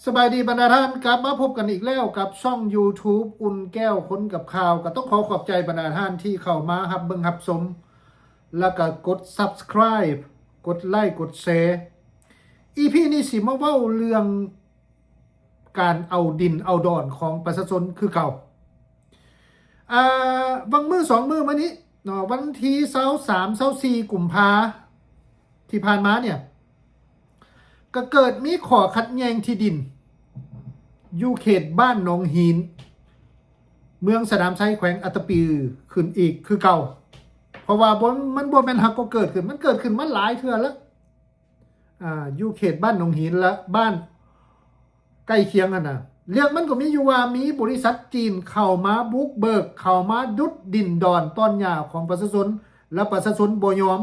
สบายดีบรรดาท่านกลับมาพบกันอีกแล้วกับช่อง YouTube อุ่นแก้วค้นกับข่าวก็ต้องขอขอบใจบรรดาท่านที่เข้ามารับเบิ่งรับชมแล้วก็กด Subscribe กดไลค์กดแชร์ EP นี้สิมาเว้าเรื่องการเอาดินเอาดอนของประชาชนคือเก่าบางมื้อ2มื้อมานี้เนาะวันที่23 24กุมภาที่ผ่านมาเนี่ยก็เกิดมีข้อขัดแย้งที่ดินอยู่เขตบ้านหนองหินเมืองสนามชัยแขวงอัตตปือขึ้นอีกคือเก่าเพราะว่ามันบ่แม่นฮักก็เกิดขึ้นมันเกิดขึ้นมาหลายเทื่อแล้วอยู่เขตบ้านหนองหินและบ้านใกล้เคียงกันน่ะเรื่องมันก็มีอยู่ว่ามีบริษัทจีนเข้ามาบุกเบิกเข้ามาดุดดินดอนต้นหญ้าของประชาชนและประชาชนบ่ยอม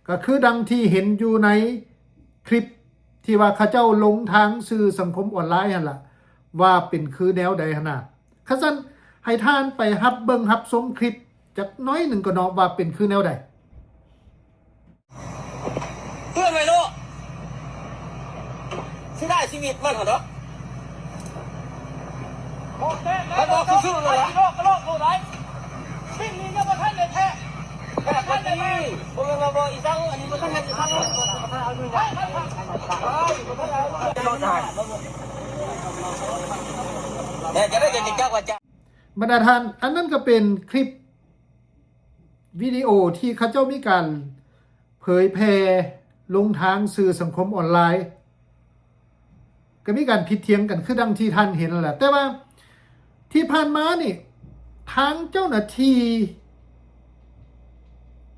ก็คือดังที่เห็นอยู่ในคลิปที่ว่าเขาเจ้าลงทางสื่อสังคมออนไลน์หั่นล่ะว่าเป็นคือแนวใดหั่นน่ะคันซั่นให้ท่านไปรับเบิ่งรับชมคลิปจักน้อยหนึ่งก็เนาะว่าเป็นคือแนวใดเพื่อนไม่รู้ที่ได้ชีวิตมันเหรอมันบอกคือๆเลยนะก็โลกรู้ไหมสิ่งนี้ก็มาท่านเลยแท้แค่ท่านเลยไม่บอกอีสังอันนี้มาท่านเลยอีสังเอาดูนะเนี่ยจะได้เห็นเจ้าว่าจะบรรดาท่านอันนั้นก็เป็นคลิปวิดีโอที่เขาเจ้ามีการเผยแพร่ลงทางสื่อสังคมออนไลน์ก็มีการผิดเถียงกันคือดังที่ท่านเห็นแหละแต่ว่าที่ผ่านมานี่ทางเจ้าหน้าที่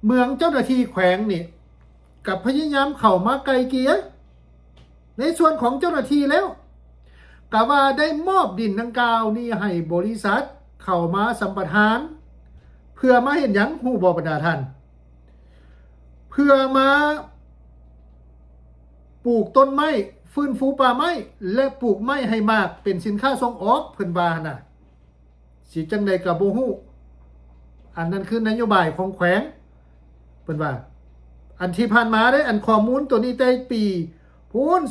เมืองเจ้าหน้าที่แขวงนี่กับพยายามเข้ามาไกลเกลี่ยในส่วนของเจ้าหน้าที่แล้วกะว่าได้มอบดินดังกล่าวนี่ให้บริษัทเข้ามาสัมปทานเพื่อมาเห็นหยังฮู้บ่บรรดาท่านเพื่อมาปลูกต้นไม้ฟื้นฟูป่าไม้และปลูกไม้ให้มากเป็นสินค้าส่งออกเพิ่นว่าน่ะสิจังได๋ก็บ่ฮู้อันนั้นคือนโยบายของแขวงเพิ่นว่าอันที่ผ่านมาได้อันข้อมูลตัวนี้แต่ปีพูน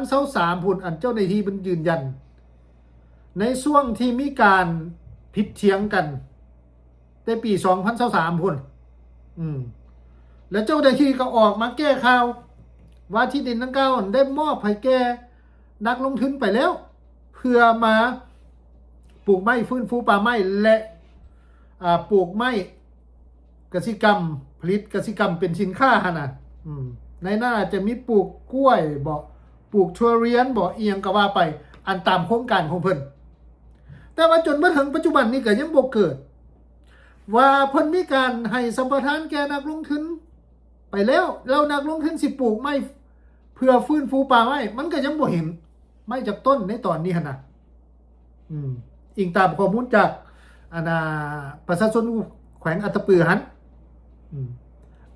2023พูนอันเจ้าหน้าที่เพิ่นยืนยันในช่วงที่มีการผิดเถียงกันแต่ปี2023พูนแล้วเจ้าหน้าที่ก็ออกมาแก้ข่าวว่าที่ดินดังกล่าวได้มอบให้แก่นักลงทุนไปแล้วเพื่อมาปลูกไม้ฟื้นฟูป่าไม้และปลูกไม้กสิกรรมผลิตกสิกรรมเป็นสินค้าหั่นน่ะในนั้นอาจจะมีปลูกกล้วยบ่ปลูกทุเรียนบ่เอียงก็ว่าไปอันตามโครงการของเพิ่นแต่ว่าจนมาถึงปัจจุบันนี้ก็ยังบ่เกิดว่าเพิ่นมีการให้สัมปทานแก่นักลงทุนไปแล้วนักลงทุนสิปลูกไม้เพื่อฟื้นฟูป่าไม้มันก็ยังบ่เห็นไม้จากต้นในตอนนี้หั่นน่ะอิงตามข้อมูลจากประชาชนแขวงอัตตปือหัน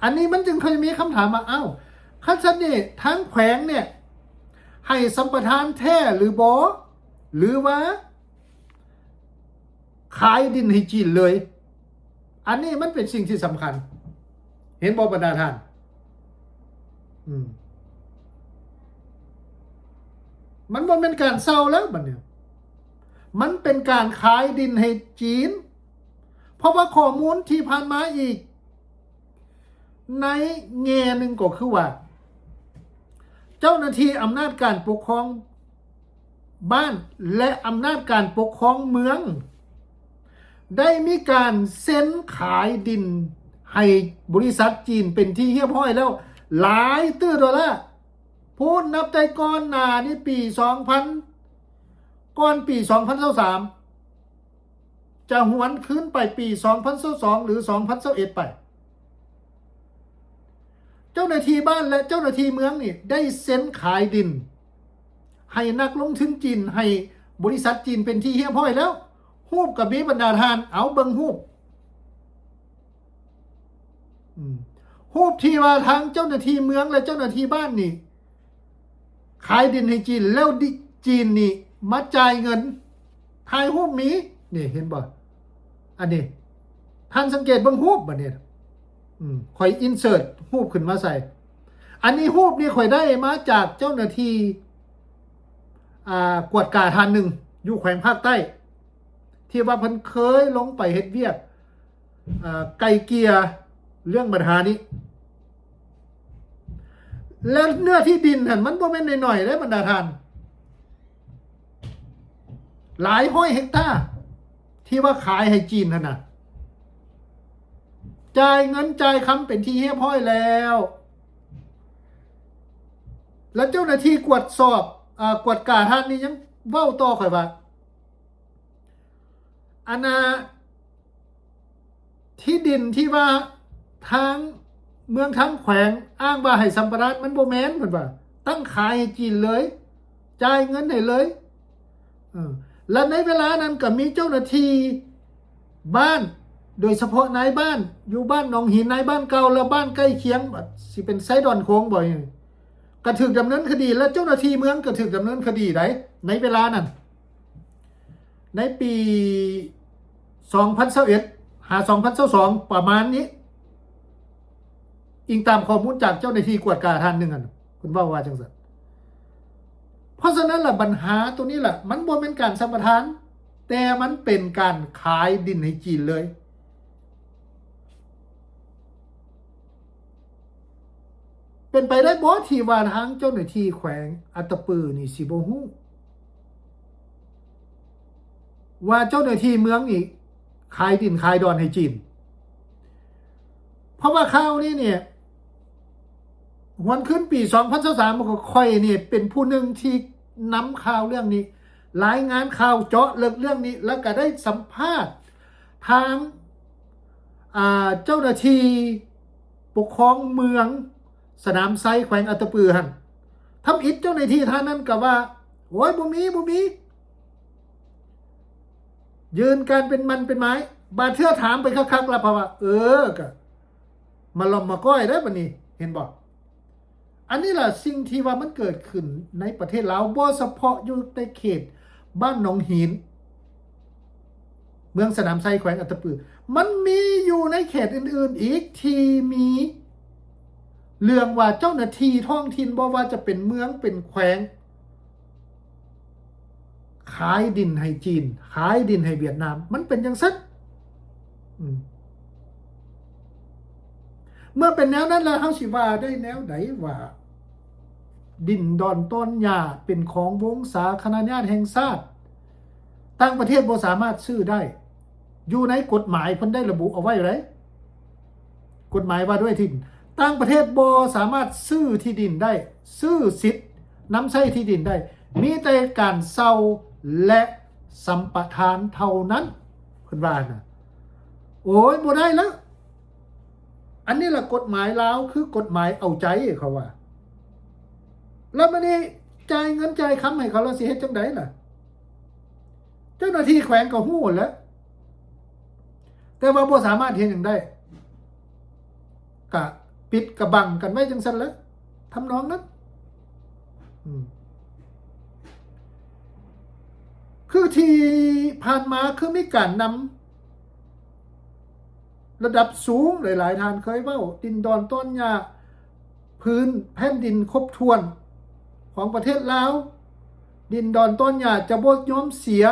อันนี้มันจึงเคยมีคำถามมาคันซั่นนี่ทางแขวงเนี่ยให้สัมปทานแท้หรือบ่หรือว่าขายดินให้จีนเลยอันนี้มันเป็นสิ่งที่สำคัญเห็นบ่บรรดาท่านมันบ่เป็นการเซาแล้วบัดนี้มันเป็นการขายดินให้จีนเพราะว่าข้อมูลที่ผ่านมาอีกในแง่หนึ่งก็คือว่าเจ้าหน้าที่อำนาจการปกครองบ้านและอำนาจการปกครองเมืองได้มีการเซ็นขายดินให้บริษัทจีนเป็นที่เรียบร้อยแล้วหลายตื้อดอลลาร์พูดนับแต่ก่อนหน้านี่ปี2000ก่อนปี2023จะหวนคืนไปปี2022หรือ2021ไปเจ้าหน้าที่บ้านและเจ้าหน้าที่เมืองนี่ได้เซ็นขายดินให้นักลงทุนจีนให้บริษัทจีนเป็นที่เรียบร้อยแล้วฮูบกับมีบรรดาทานเอาเบิ่งฮูบที่ว่าทางเจ้าหน้าที่เมืองและเจ้าหน้าที่บ้านนี่ขายดินให้จีนแล้วจีนนี่มาจ่ายเงินถ่ายรูปมีนี่เห็นบ่อันนี้ท่านสังเกตเบิ่งรูปบ่เนี่ยข่อยอินเสิร์ตรูปขึ้นมาใส่อันนี้รูปนี่ข่อยได้มาจากเจ้าหน้าที่ กวดกาทานหนึ่งอยู่แขวงภาคใต้ ที่ว่าเพิ่นเคยลงไปเฮ็ดเวียกไกลเกลียเรื่องปัญหานี้ แล้วเนื้อที่ดินหันมันบ่แม่นหน่อยๆเด้บรรดาทาน หลายร้อยเฮกตาร์ที่ว่าขายให้จีนหั่นน่ะจ่ายเงินจ่ายคำเป็นที่เรียบร้อยแล้ว แล้วเจ้าหน้าที่กวดสอบกวดกาท่านนี้ยังเว้าต่อข่อยว่าที่ดินที่ว่าทางเมืองทั้งแขวงอ้างว่าให้สัมปทานมันบ่แม่นเพิ่นว่าตั้งขายให้จีนเลยจ่ายเงินให้เลยและในเวลานั้นก็มีเจ้าหน้าที่บ้านโดยเฉพาะนายบ้านอยู่บ้านหนองหินนายบ้านเก่าและบ้านใกล้เคียงสิเป็นไซดอนโค้งบ่อยก็ถูกดำเนินคดีและเจ้าหน้าที่เมืองก็ถูกดำเนินคดีได้ในเวลานั้นในปี2021หา2022ประมาณนี้อิงตามข้อมูลจากเจ้าหน้าที่กวดกาท่านหนึ่งคุณว่าจังซั่นเพราะฉะนั้นล่ะปัญหาตัวนี้ล่ะมันบ่เป็นการสัมปทานแต่มันเป็นการขายดินให้จีนเลยเป็นไปได้บ่ที่ว่าทางเจ้าหน้าที่แขวงอัตตปือนี่สิบ่ฮู้ว่าเจ้าหน้าที่เมืองนี่ขายดินขายดอนให้จีนเพราะว่าข่าวนี้เนี่ยหวนขึ้นปี2023มันก็ค่อยนี่เป็นผู้หนึ่งที่นำข่าวเรื่องนี้รายงานข่าวเจาะลึกเรื่องนี้แล้วก็ได้สัมภาษณ์ทางเจ้าหน้าที่ปกครองเมืองสนามไซแขวงอัตตปือหั่นทำอิฐเจ้าหน้าที่ท่านนั้นก็ว่าโอ้ยบ่มียืนการเป็นมันเป็นไม้บาดเทื่อถามไปคักๆแล้วเพราะว่าก็มาลอมมาก้อยได้บัดนี้เห็นบ่อันนี้ล่ะสิ่งที่ว่ามันเกิดขึ้นในประเทศลาวบ่เฉพาะอยู่ในเขตบ้านหนองหินเมืองสนามไซแขวงอัตตปือมันมีอยู่ในเขตอื่นๆอีกที่มีเรื่องว่าเจ้าหน้าที่ท้องถิ่นบ่ว่าจะเป็นเมืองเป็นแขวงขายดินให้จีนขายดินให้เวียดนามมันเป็นจังซั่นเมื่อเป็นแนวนั้นแล้วเฮาสิว่าได้แนวใดว่าดินดอนต้นหญ้าเป็นของวงสาคณะญาติแห่งชาติต่างประเทศบ่สามารถซื้อได้อยู่ในกฎหมายเพิ่นได้ระบุเอาไว้ไว้กฎหมายว่าด้วยที่ต่างประเทศบ่สามารถซื้อที่ดินได้ซื้อสิทธิ์นำใช้ที่ดินได้มีแต่การเช่าและสัมปทานเท่านั้นเพิ่นว่าน่ะโอ้ยบ่ได้แล้วอันนี้ล่ะกฎหมายลาวคือกฎหมายเอาใจเขาว่าแล้วมันนี่จ่ายเงินจ่ายคำให้เขาแล้วสิเฮ็ดจังได๋ล่ะเจ้าหน้าที่แขวงก็ฮู้แล้วแต่ว่าบ่สามารถเฮ็ดหยังได้ก็ปิดกระบังกันไว้จังซั่นแหละทำนองนั้นคือที่ผ่านมาคือมีการนำระดับสูงหลายๆท่านเคยเว้าดินดอนต้นหญ้าพื้นแผ่นดินครบถ้วนของประเทศลาวดินดอนต้นหญ้าจะบ่ยอมเสีย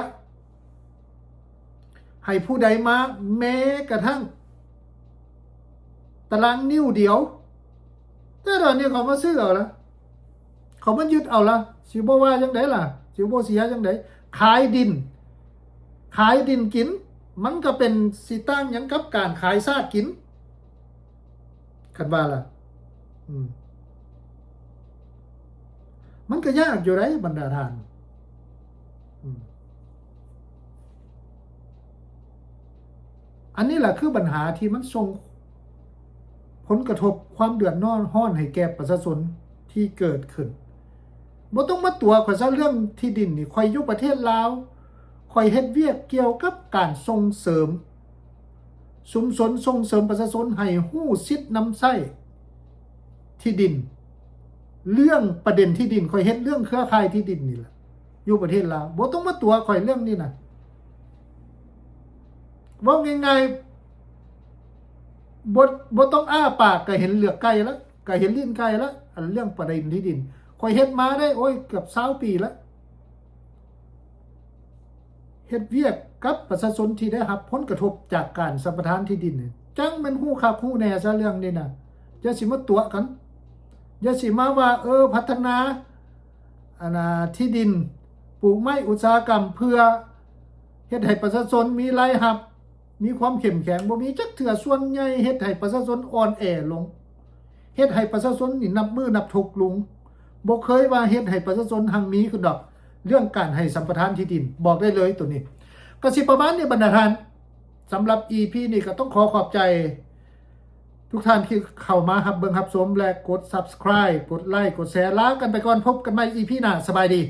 ให้ผู้ใดมาแม้กระทั่งตารางนิ้วเดียวแต่ตอนนี้เขามาซื้อเอาละเขามายึดเอาละสิบ่ว่าจังได๋ล่ะสิบ่เสียจังได๋ขายดินกินมันก็เป็นสิตั้งหยังกับการขายซากกินคันว่าล่ะมันก็ยากอยู่ได้บรรดาท่านอันนี้แหละคือปัญหาที่มันส่งผลกระทบความเดือดร้อนให้แก่ประชาชนที่เกิดขึ้นบ่ต้องมาตัวข่อยซะเรื่องที่ดินนี่ข่อยอยู่ประเทศลาวข่อยเฮ็ดเวียกเกี่ยวกับการส่งเสริมชุมชนส่งเสริมประชาชนให้ฮู้สิทธิ์นำใช้ที่ดินเรื่องประเด็นที่ดินข่อยเฮ็ดเรื่องเครือข่ายที่ดินนี่ล่ะอยู่ประเทศลาวบ่ต้องมาตัวข่อยเรื่องนี้น่ะว่าง่ายๆบ่ต้องอ้าปากก็เห็นเหลือกไก่แล้วก็เห็นลิ้นไก่แล้วอันเรื่องประเด็นที่ดินข่อยเฮ็ดมาได้โอ้ยเกือบ20ปีแล้ว ฮ็ดเวียกกับประชาชนที่ได้รับผลกระทบจากการสัมปทานที่ดินนี่จังแม่นฮู้คักฮู้แน่ซะเรื่องนี้น่ะอย่าสิมาตัวกันอย่าสิมาว่าพัฒนาที่ดินปลูกไม้อุตสาหกรรมเพื่อเฮ็ดให้ประชาชนมีรายรับมีความเข้มแข็งบ่มีจักเทื่อส่วนใหญ่เฮ็ดให้ประชาชนอ่อนแอลงเฮ็ดให้ประชาชนนี่นับมือนับทุกลุงบ่เคยว่าเฮ็ดให้ประชาชนหังมีขึ้นดอกเรื่องการให้สัมปทานที่ดินบอกได้เลยตัวนี้ก็สิประมาณนี้บรรดาท่านสำหรับ EP นี้ก็ต้องขอบใจทุกท่านที่เข้ามารับเบิ่งรับชมและกด Subscribe กดไลค์กดแชร์ลากันไปก่อนพบกันใหม่ EP หน้าสบายดี